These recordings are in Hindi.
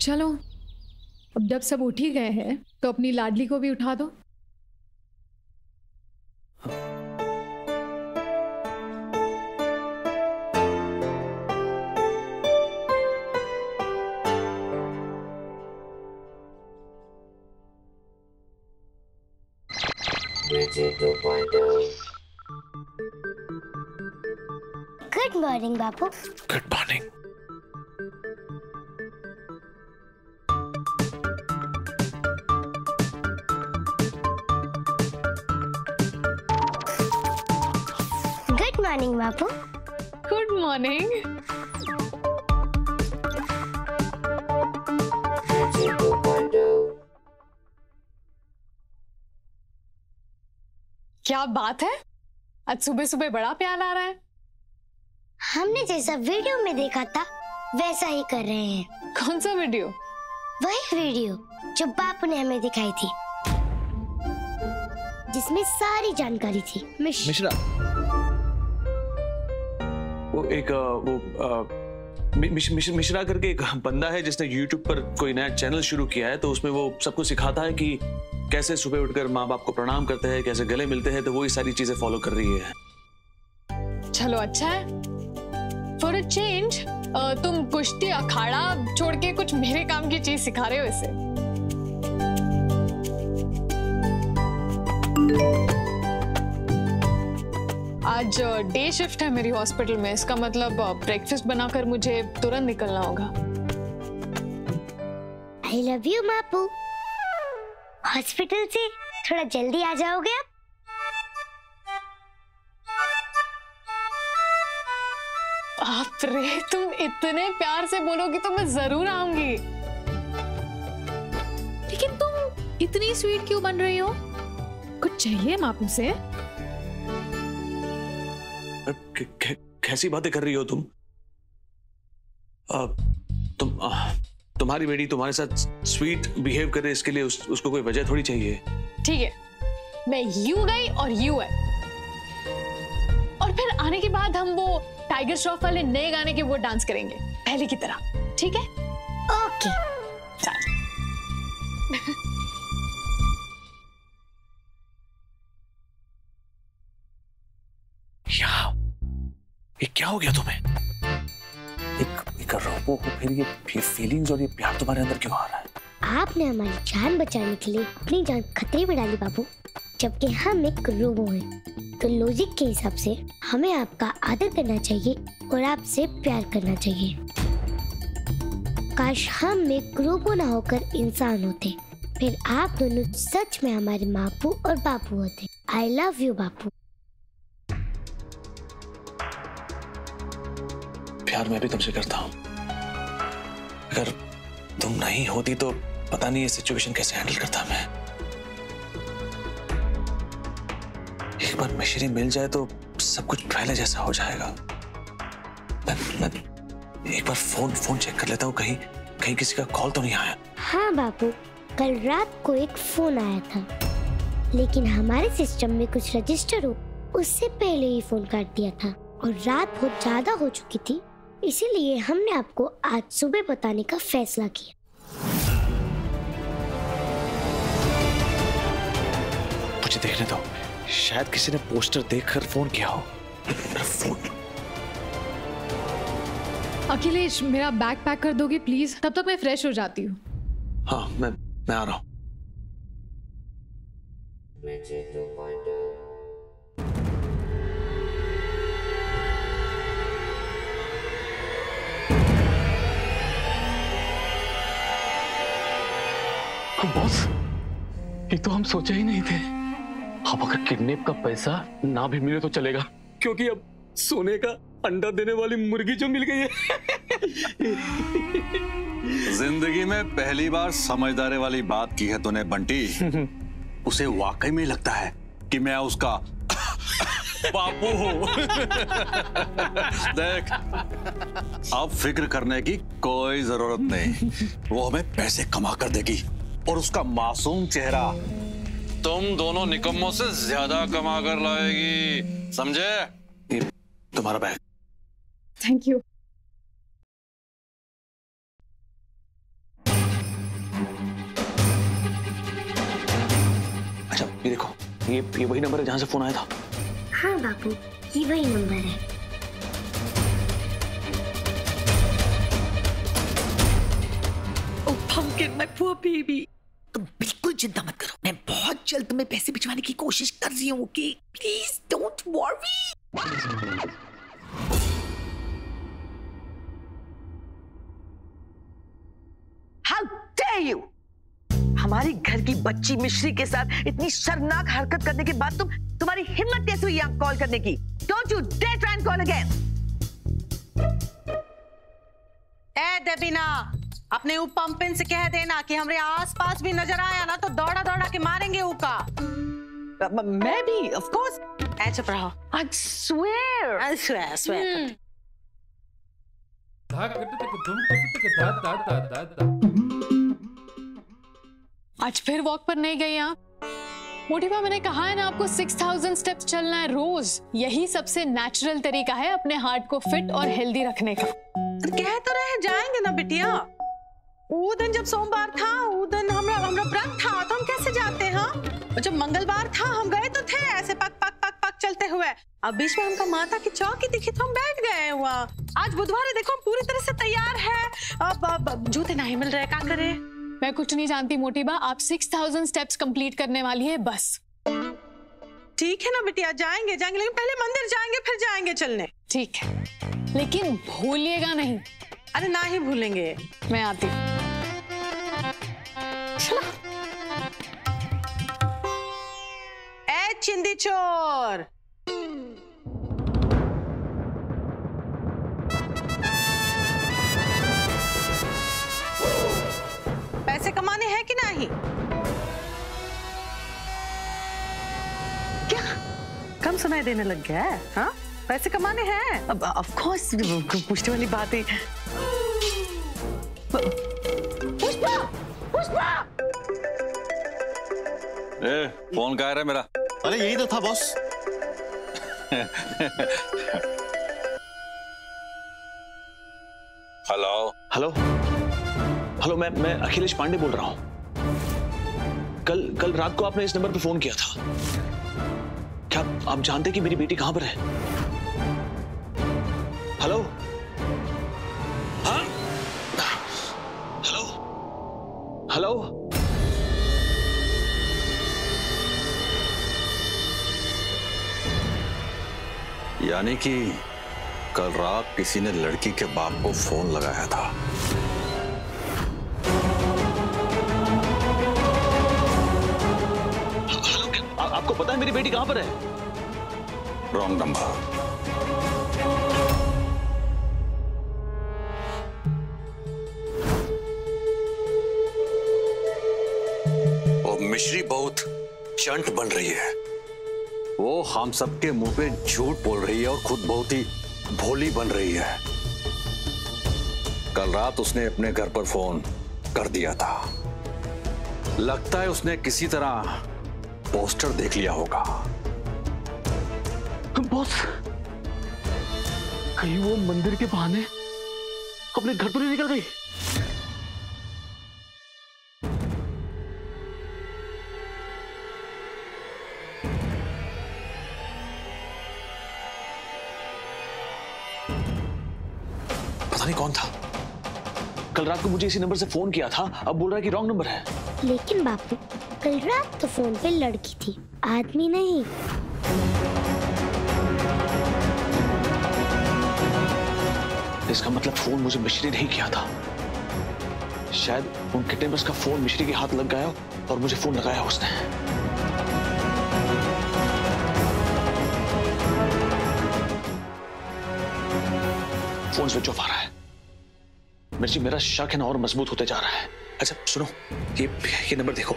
चलो, अब जब सब उठ ही गए हैं तो अपनी लाडली को भी उठा दो। Good morning Bapu. Good morning. Good morning Bapu. Good morning. क्या बात है, आज सुबह सुबह बड़ा प्यार आ रहा है। हमने जैसा वीडियो में देखा था वैसा ही कर रहे हैं। कौन सा वीडियो? वही वीडियो जो बापू ने हमें दिखाई थी, जिसमें सारी जानकारी थी। मिश्रा, वो एक मिश्रा करके एक बंदा है जिसने YouTube पर कोई नया चैनल शुरू किया है, तो उसमें वो सबको सिखाता है कि कैसे सुबह उठकर माँ बाप को प्रणाम करते हैं, कैसे गले मिलते हैं, तो वो ये सारी चीजें फॉलो कर रही है। चलो अच्छा है। फॉर अ चेंज तुम कुश्ती अखाड़ा छोड़ के कुछ मेरे काम की चीज सिखा रहे हो इसे। आज डे शिफ्ट है मेरी हॉस्पिटल में, इसका मतलब ब्रेकफास्ट बनाकर मुझे तुरंत निकलना होगा। I love you Bapu. Hospital से थोड़ा जल्दी आ जाओगे आप? बाप रे, तुम इतने प्यार से बोलोगी तो मैं जरूर आऊंगी। लेकिन तुम इतनी स्वीट क्यों बन रही हो? कुछ चाहिए मापू से? कैसी बातें कर रही हो तुम? तुम्हारी बेटी तुम्हारे साथ स्वीट बिहेव करे, इसके लिए उसको कोई वजह थोड़ी चाहिए। ठीक है, मैं यू गई और यू है, और फिर आने के बाद हम वो टाइगर श्रॉफ वाले नए गाने के वो डांस करेंगे पहले की तरह, ठीक है? ओके। ये क्या हो गया तुम्हें? एक रोबो को फिर ये फीलिंग्स और ये प्यार तुम्हारे अंदर क्यों आ रहा है? आपने हमारी जान बचाने के लिए अपनी जान खतरे में डाली बाबू, जबकि हम एक रोबो हैं। तो लॉजिक के हिसाब से हमें आपका आदर करना चाहिए और आपसे प्यार करना चाहिए। काश हम एक रोबो ना होकर इंसान होते, फिर आप दोनों सच में हमारे मापू और बापू होते। आई लव यू बापू। प्यार मैं भी तुमसे करता हूँ। अगर तुम नहीं होती तो पता नहीं ये सिचुएशन कैसे हैंडल करता मैं। एक बार मिश्री मिल जाए तो सब कुछ पहले जैसा हो जाएगा। मैं एक बार फोन चेक कर लेता हूँ, कहीं किसी का कॉल तो नहीं आया। हाँ बापू, कल रात को एक फोन आया था, लेकिन हमारे सिस्टम में कुछ रजिस्टर हो उससे पहले ही फोन काट दिया था, और रात बहुत ज्यादा हो चुकी थी, इसीलिए हमने आपको आज सुबह बताने का फैसला किया। मुझे देखने दो, शायद किसी ने पोस्टर देखकर फोन किया हो। फोन। अखिलेश, मेरा बैग पैक कर दोगे प्लीज? तब तक मैं फ्रेश हो जाती हूँ। हाँ, मैं आ रहा हूँ। बॉस, ये तो हम सोचे ही नहीं थे। अब अगर किडनैप का पैसा ना भी मिले तो चलेगा, क्योंकि अब सोने का अंडा देने वाली मुर्गी जो मिल गई है। जिंदगी में पहली बार समझदारी वाली बात की है तूने बंटी। उसे वाकई में लगता है कि मैं उसका बापू हूँ। देख, अब फिक्र करने की कोई जरूरत नहीं। वो हमें पैसे कमा कर देगी और उसका मासूम चेहरा तुम दोनों निकम्मों से ज्यादा कमा कर लाएगी, समझे? ये तुम्हारा बैग। Thank you. ये देखो, ये वही नंबर है जहां से फोन आया था। हाँ बापू, ये वही नंबर है। Pumpkin, my poor baby. तुम बिल्कुल चिंता मत करो, मैं बहुत जल्द तुम्हें पैसे भिजवाने की कोशिश कर रही हूँ, okay? Please don't worry. How dare you? हमारी घर की बच्ची मिश्री के साथ इतनी शर्मनाक हरकत करने के बाद तुम्हारी हिम्मत कैसे हुई यहाँ कॉल करने की? Don't you dare try and call again. ए देबीना, अपने पंपिन से कह देना कि हमारे आसपास भी नजर आया ना तो दौड़ा दौड़ा के मारेंगे ऊका। मैं भी, of course. ऐ चुप रहो। I swear. I swear. आज फिर वॉक पर नहीं गई आप? मोटिवा, मैंने कहा है ना आपको 6000 स्टेप्स चलना है रोज। यही सबसे नेचुरल तरीका है अपने हार्ट को फिट और हेल्दी रखने का। कह तो रहे जाएंगे ना बिटिया। वो दिन जब सोमवार था, वो दिन हमरा व्रत था, तो हम कैसे जाते हैं? हाँ, जब मंगलवार था हम गए तो थे ऐसे पक पक पक पक चलते हुए। अब बीच में हमका माता की चौकी दिखी तो हम बैठ गए हुआ। आज बुधवार है, देखो हम पूरी तरह से तैयार है। अब जूते नहीं मिल रहे, क्या करे? मैं कुछ नहीं जानती मोटिबा, आप 6000 स्टेप्स कंप्लीट करने वाली है बस। ठीक है ना बिटिया, जाएंगे लेकिन पहले मंदिर जाएंगे फिर जाएंगे चलने। ठीक है, लेकिन भूलिएगा नहीं। अरे ना ही भूलेंगे। मैं आती। ए चिंदी चोर, पैसे कमाने हैं कि नहीं? क्या कम सुनाई देने लग गया है? हाँ, पैसे कमाने हैं। अब ऑफ कोर्स पूछने वाली बात है। पुष्पा, पुष्पा। फोन कहाँ है मेरा? अरे यही तो था बॉस। हेलो हेलो हेलो, मैं अखिलेश पांडे बोल रहा हूं। कल रात को आपने इस नंबर पर फोन किया था। क्या आप जानते कि मेरी बेटी कहां पर है? हेलो, हाँ, हेलो हेलो। यानी कि कल रात किसी ने लड़की के बाप को फोन लगाया था। आपको पता है मेरी बेटी कहां पर है? Wrong number. वो मिश्री बहुत चंट बन रही है। वो हम सबके मुंह पे झूठ बोल रही है और खुद बहुत ही भोली बन रही है। कल रात उसने अपने घर पर फोन कर दिया था। लगता है उसने किसी तरह पोस्टर देख लिया होगा। बॉस, कहीं वो मंदिर के बहाने अपने घर तो नहीं निकल गई? पता नहीं कौन था। कल रात को मुझे इसी नंबर से फोन किया था, अब बोल रहा है कि रॉन्ग नंबर है। लेकिन बापू, कल रात तो फोन पे लड़की थी, आदमी नहीं। इसका मतलब फोन मुझे मिश्री ने ही किया था। शायद उन किडनैपर्स का फोन मिश्री के हाथ लग गया और मुझे फोन लगाया उसने। फोन स्विच ऑफ आ रहा है। मिर्ची, मेरा शक है ना और मजबूत होते जा रहा है। अच्छा सुनो, ये नंबर देखो।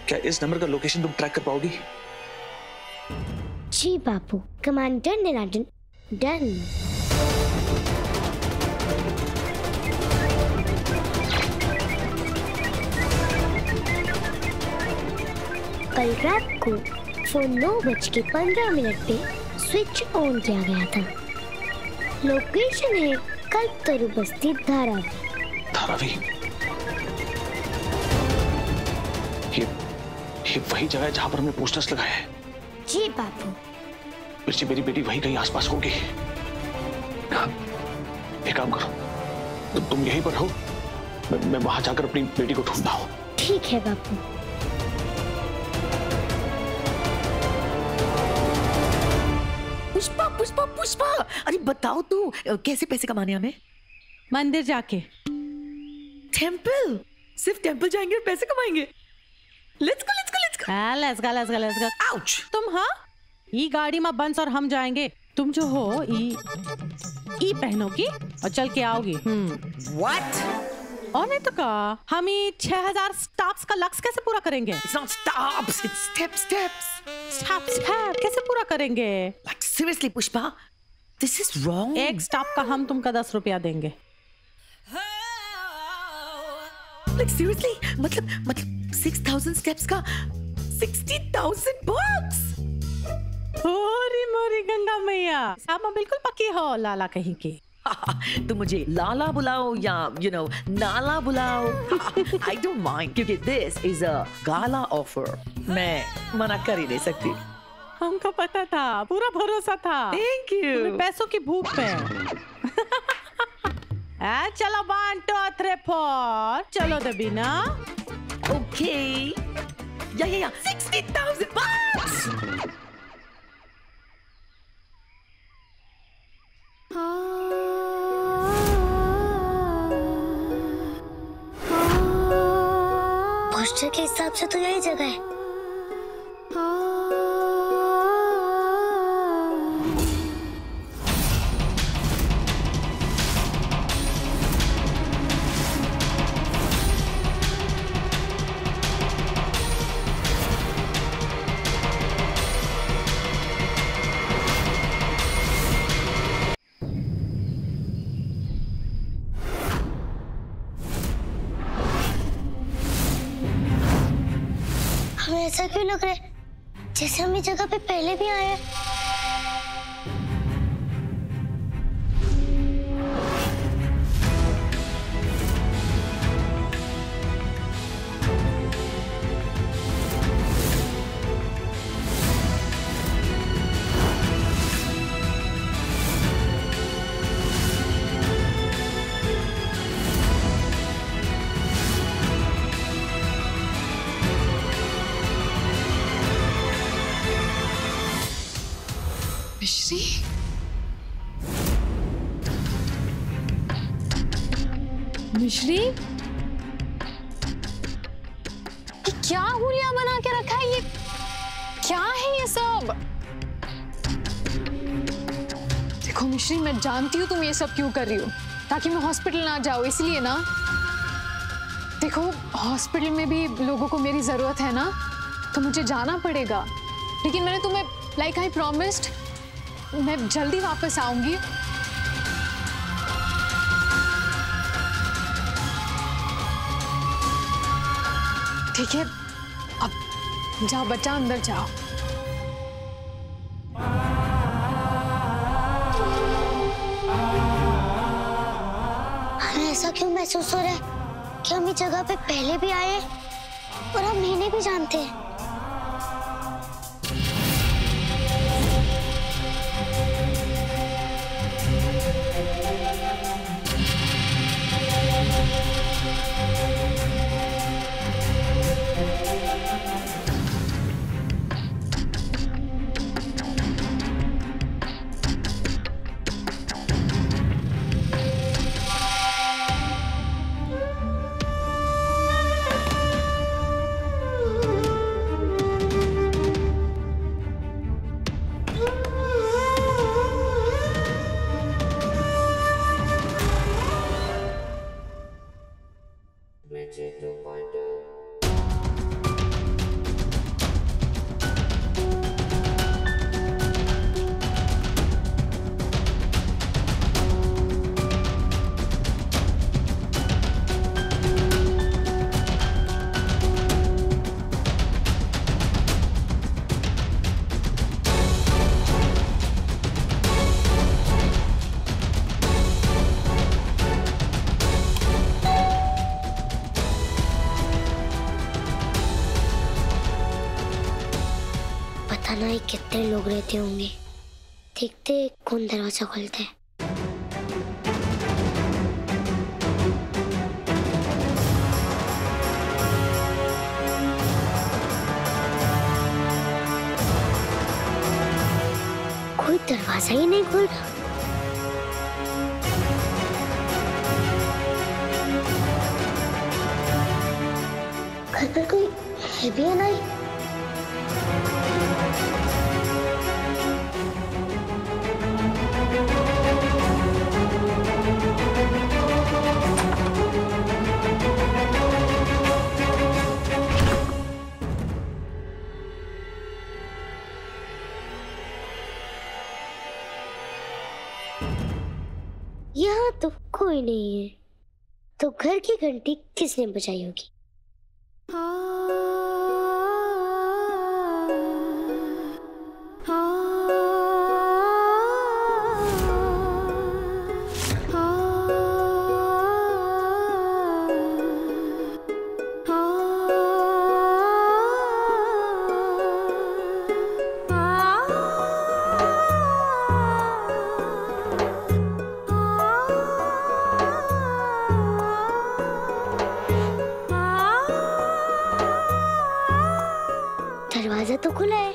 क्या इस नंबर का लोकेशन तुम ट्रैक कर पाओगी? जी बापू, कमांडर निराजन, डन। कल रात को फोन 9:15 पे स्विच ऑन किया गया था। लोकेशन है कल्पतरु बस्ती, धारावी। धारावी? ये वही जगह है जहां पर हमने पोस्टर्स लगाए हैं। जी बापू। मिर्ची, मेरी बेटी वही कहीं आसपास होगी। हाँ, एक काम करो, तुम यहीं पर रहो, मैं वहां जाकर अपनी बेटी को ढूंढता हूँ। ठीक है बापू। पुष्पा पुष्पा पुष्पा, अरे बताओ तू कैसे पैसे कमाने हमें? मंदिर जाके। टेंपल? सिर्फ टेंपल जाएंगे और पैसे कमाएंगे? Let's go let's go let's go. हाँ, लेट्स गो। आउच। तुम हाँ ई गाड़ी में बंस और हम जाएंगे। तुम जो हो ई पहनोगी और चल के आओगी। व्हाट? और नहीं तो का हम ही 6000 स्टेप्स का लक्ष्य कैसे पूरा करेंगे? It's not stops, it's steps. Step कैसे पूरा करेंगे? Like seriously Pushpa, this is wrong. एक स्टेप का हम तुमका 10 रुपया देंगे। Like seriously, मतलब 6000 steps का 60,000 bucks. होरी मोरी गंगा मैया, सामा बिल्कुल पक्की हो लाला कहीं की। तुम मुझे लाला बुलाओ या नाला बुलाओ, I don't mind, क्योंकि this is a gala offer. मैं मना कर ही नहीं सकती। हमको पता था, पूरा भरोसा था। Thank you. तुम्हें पैसों की भूख पे। चलो 1 2 3 4 चलो दबीना। Okay. या 60,000 bucks. पोस्टर के हिसाब से तो यही जगह है। हमें ऐसा क्यों लग रहा है जैसे हम इस जगह पे पहले भी आए हैं? मिश्री, मिश्री, ये क्या हुलिया बना के रखा है? ये क्या है ये सब? देखो मिश्री, मैं जानती हूँ तुम ये सब क्यों कर रही हो, ताकि मैं हॉस्पिटल ना जाऊँ, इसलिए ना। देखो हॉस्पिटल में भी लोगों को मेरी जरूरत है ना, तो मुझे जाना पड़ेगा। लेकिन मैंने तुम्हें लाइक आई प्रॉमिस्ड, मैं जल्दी वापस आऊंगी। ठीक है, अब जाओ बच्चा, अंदर जाओ। हमें ऐसा क्यों महसूस हो रहा है कि हम इस जगह पे पहले भी आए और हम इन्हें भी जानते हैं? जाना ही कितने लोग रहते होंगे। देखते कौन दरवाजा खोलता है। कोई दरवाजा ही नहीं खोल रहा। घर पर कोई है भी या नहीं? यहाँ तो कोई नहीं है, तो घर की घंटी किसने बजाई होगी? दरवाजा तो खुला है।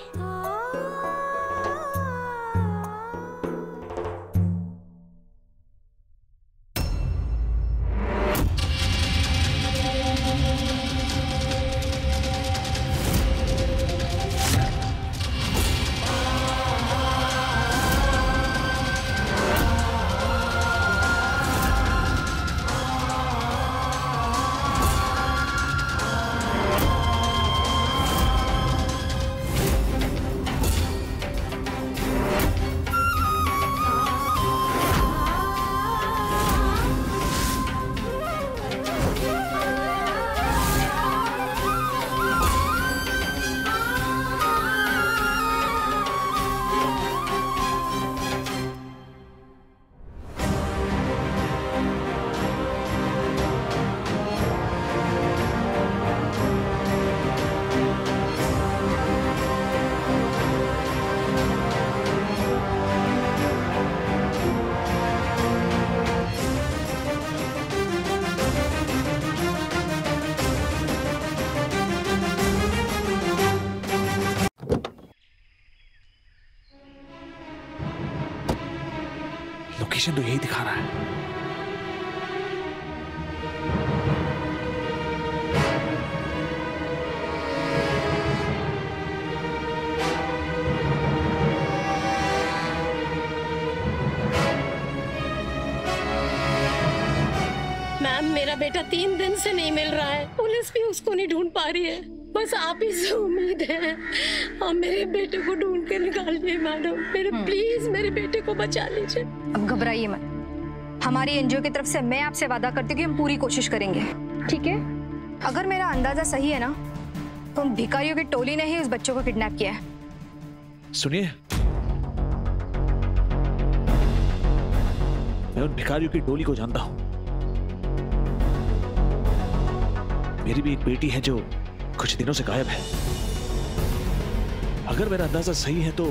लोकेशन तो यही दिखा रहा है। मैम, मेरा बेटा 3 दिन से नहीं मिल रहा है। पुलिस भी उसको नहीं ढूंढ पा रही है। बस आप ही से उम्मीद है। आप मेरे बेटे को ढूंढ के निकालिए मैडम। प्लीज मेरे बेटे को बचा लीजिए। अब घबराइए मत। हमारी एनजीओ की तरफ से मैं आपसे वादा करती हूँ कि हम पूरी कोशिश करेंगे, ठीक है? अगर मेरा अंदाजा सही है ना, तो उन भिखारियों की टोली ने ही उस बच्चों को किडनैप किया है। सुनिए, मैं उन भिखारियों की टोली को जानता हूं। मेरी भी एक बेटी है जो कुछ दिनों से गायब है। अगर मेरा अंदाजा सही है तो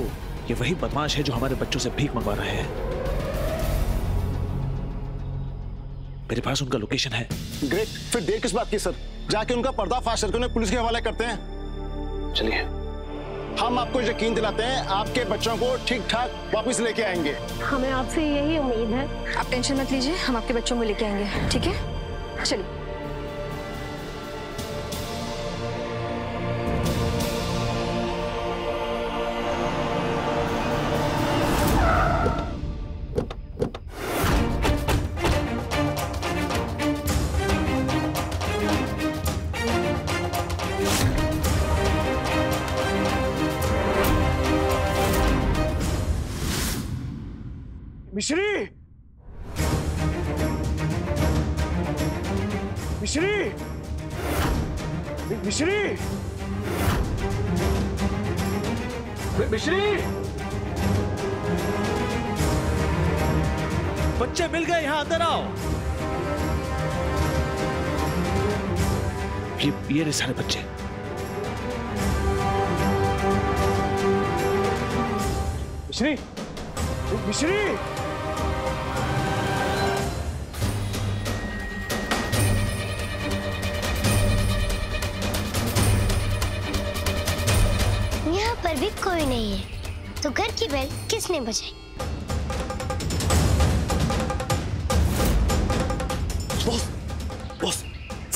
ये वही बदमाश है जो हमारे बच्चों से भीख मंगवा रहे हैं। मेरे पास उनका लोकेशन है। ग्रेट, फिर देर किस बात की सर? जाके उनका पर्दाफाश करके उन्हें पुलिस के हवाले करते हैं। चलिए, हम आपको यकीन दिलाते हैं आपके बच्चों को ठीक ठाक वापस लेके आएंगे। हमें आपसे यही उम्मीद है। आप टेंशन मत लीजिए, हम आपके बच्चों को लेके आएंगे, ठीक है? चलिए। मिश्री, मिश्री, मिश्री, मिश्री, बच्चे मिल गए, यहाँ अंदर आओ। ये रहे सारे बच्चे। मिश्री, मिश्री। यहाँ पर भी कोई नहीं है, तो घर की बेल किसने बजाई? बॉस, बॉस,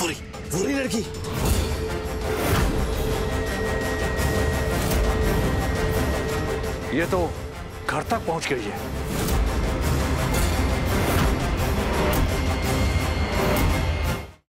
वो रही लड़की। ये तो घर तक पहुंच गई है।